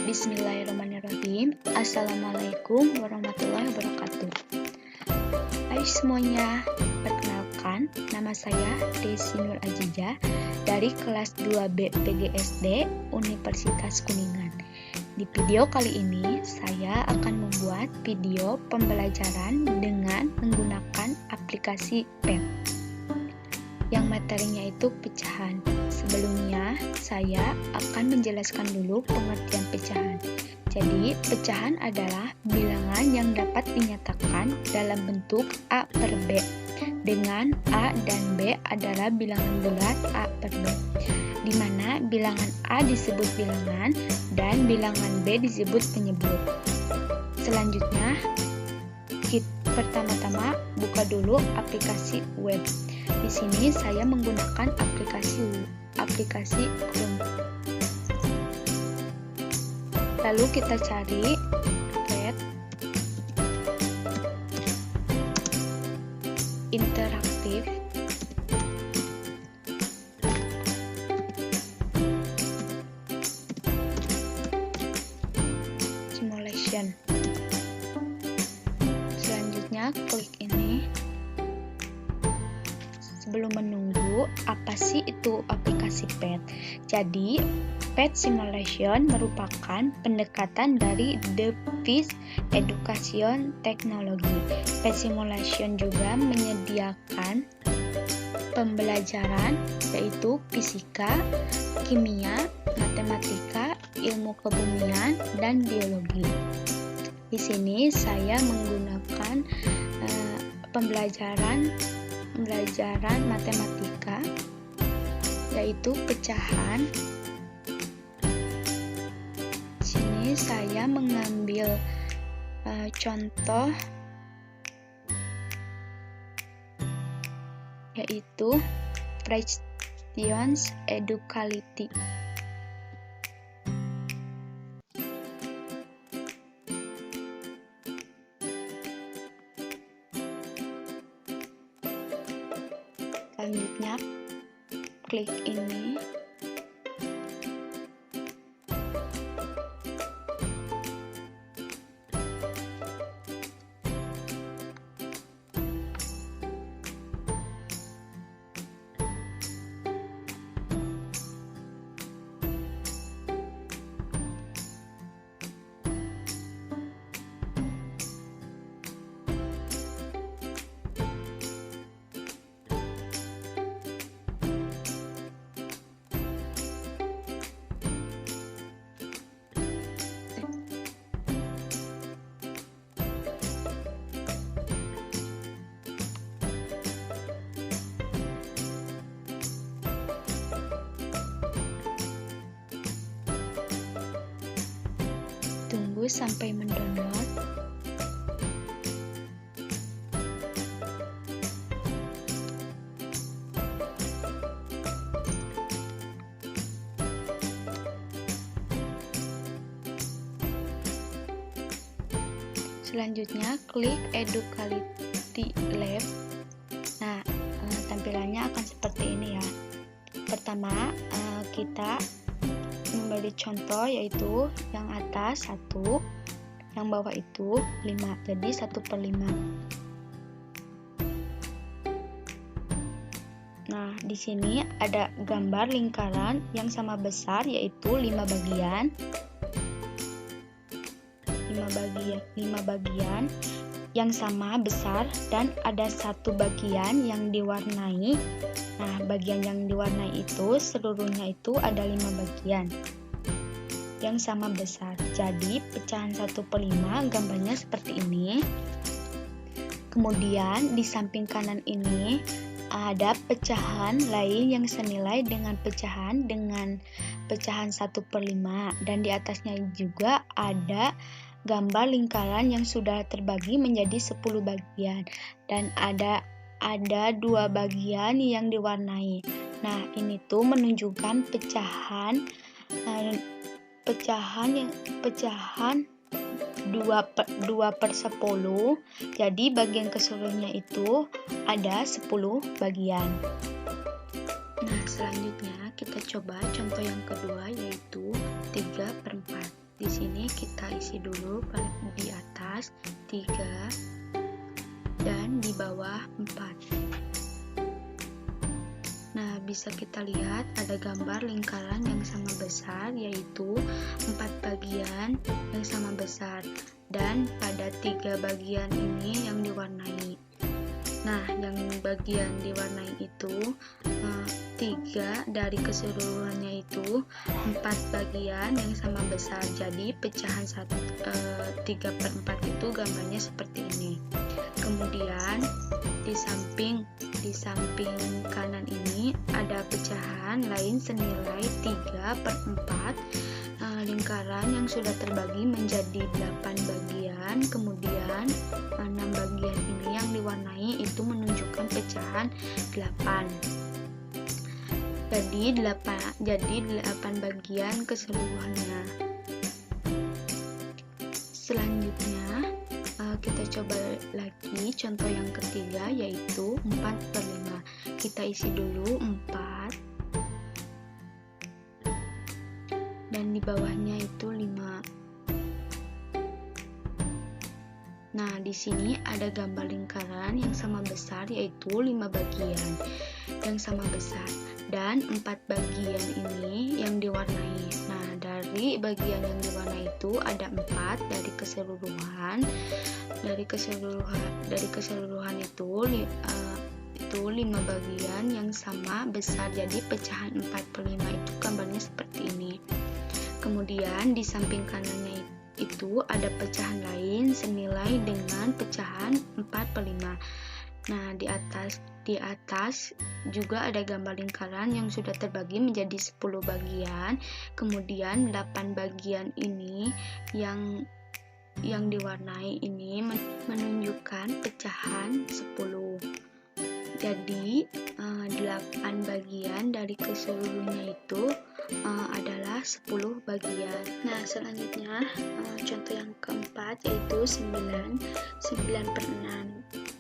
Bismillahirrahmanirrahim. Assalamualaikum warahmatullahi wabarakatuh. Hai semuanya, perkenalkan nama saya Desi Nur Azizah dari kelas 2B PGSD Universitas Kuningan. Di video kali ini saya akan membuat video pembelajaran dengan menggunakan aplikasi PET yang materinya itu pecahan. Sebelumnya, saya akan menjelaskan dulu pengertian pecahan. Jadi, pecahan adalah bilangan yang dapat dinyatakan dalam bentuk A per B, dengan A dan B adalah bilangan bulat A per B, di mana bilangan A disebut bilangan dan bilangan B disebut penyebut. Selanjutnya, pertama-tama buka dulu aplikasi web. Di sini saya menggunakan aplikasi Chrome. Lalu kita cari PET interaktif. Simulation. Selanjutnya klik ini. Sebelum menunggu, apa sih itu aplikasi PET? Jadi, PET Simulation merupakan pendekatan dari Device Education Technology. PET Simulation juga menyediakan pembelajaran yaitu fisika, kimia, matematika, ilmu kebumian, dan biologi. Di sini saya menggunakan pembelajaran matematika yaitu pecahan. Sini saya mengambil contoh yaitu Fractions Educality. Selanjutnya klik ini. Tunggu sampai mendownload. Selanjutnya klik Educality Lab. Nah, tampilannya akan seperti ini ya. Pertama, kita memberi contoh yaitu yang atas 1, yang bawah itu 5, jadi 1/5. Nah, di sini ada gambar lingkaran yang sama besar yaitu 5 bagian. 5 bagian yang sama besar dan ada 1 bagian yang diwarnai. Nah, bagian yang diwarnai itu seluruhnya itu ada 5 bagian yang sama besar. Jadi pecahan 1/5 gambarnya seperti ini. Kemudian di samping kanan ini ada pecahan lain yang senilai dengan pecahan 1/5 dan di atasnya juga ada gambar lingkaran yang sudah terbagi menjadi 10 bagian dan ada 2 bagian yang diwarnai. Nah, ini tuh menunjukkan pecahan 2/10. Jadi bagian keseluruhannya itu ada 10 bagian. Nah, selanjutnya kita coba contoh yang kedua yaitu 3/4. Di sini kita isi dulu di atas 3 dan di bawah 4. Nah, bisa kita lihat ada gambar lingkaran yang sama besar, yaitu 4 bagian yang sama besar, dan pada 3 bagian ini yang diwarnai. Nah, yang bagian diwarnai itu 3 dari keseluruhannya itu 4 bagian yang sama besar. Jadi pecahan 3/4 itu gambarnya seperti ini. Kemudian di samping kanan ini ada pecahan lain senilai 3/4 lingkaran yang sudah terbagi menjadi 8 bagian. Kemudian 6 bagian ini yang diwarnai itu menunjukkan pecahan 8. Jadi 8 bagian keseluruhannya. Selanjutnya kita coba lagi contoh yang ketiga, yaitu 4/5. Kita isi dulu 4 dan di bawahnya itu 5. Nah, di sini ada gambar lingkaran yang sama besar, yaitu 5 bagian yang sama besar, dan 4 bagian ini yang diwarnai. Nah, dari bagian yang diwarnai itu ada 4 dari keseluruhan. Dari keseluruhan itu 5 bagian yang sama besar. Jadi pecahan 4/5 itu gambarnya seperti ini. Kemudian di samping kanannya itu ada pecahan lain senilai dengan pecahan 4/5. Nah, di atas juga ada gambar lingkaran yang sudah terbagi menjadi 10 bagian. Kemudian 8 bagian ini yang diwarnai ini menunjukkan pecahan 10. Jadi 8 bagian dari keseluruhannya itu adalah 10 bagian. Nah, selanjutnya contoh yang keempat, yaitu 9/6.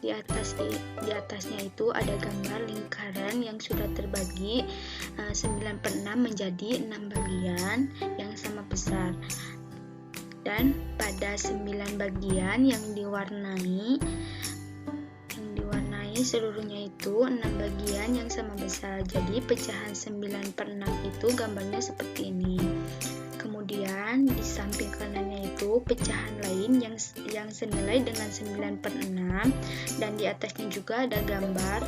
Di atasnya itu ada gambar lingkaran yang sudah terbagi 9/6 menjadi 6 bagian yang sama besar. Dan pada 9 bagian yang diwarnai seluruhnya itu 6 bagian yang sama besar. Jadi pecahan 9/6 itu gambarnya seperti ini. Kemudian di samping kanannya itu pecahan lain yang senilai dengan 9/6, dan di atasnya juga ada gambar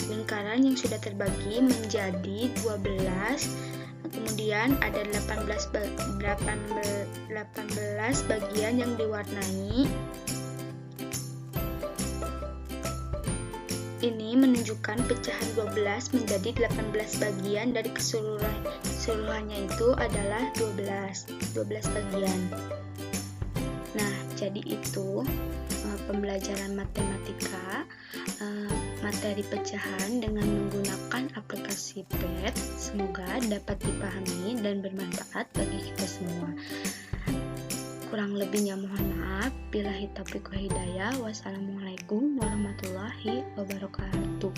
lingkaran yang sudah terbagi menjadi 12. Kemudian ada 18 bagian yang diwarnai. Ini menunjukkan pecahan 12 menjadi 18 bagian dari keseluruhannya itu adalah 12 bagian. Nah, jadi itu pembelajaran matematika materi pecahan dengan menggunakan aplikasi PET. Semoga dapat dipahami dan bermanfaat bagi kita semua. Kurang lebihnya mohon maaf. Billahi taufiq wal hidayah. Wassalamualaikum warahmatullahi wabarakatuh.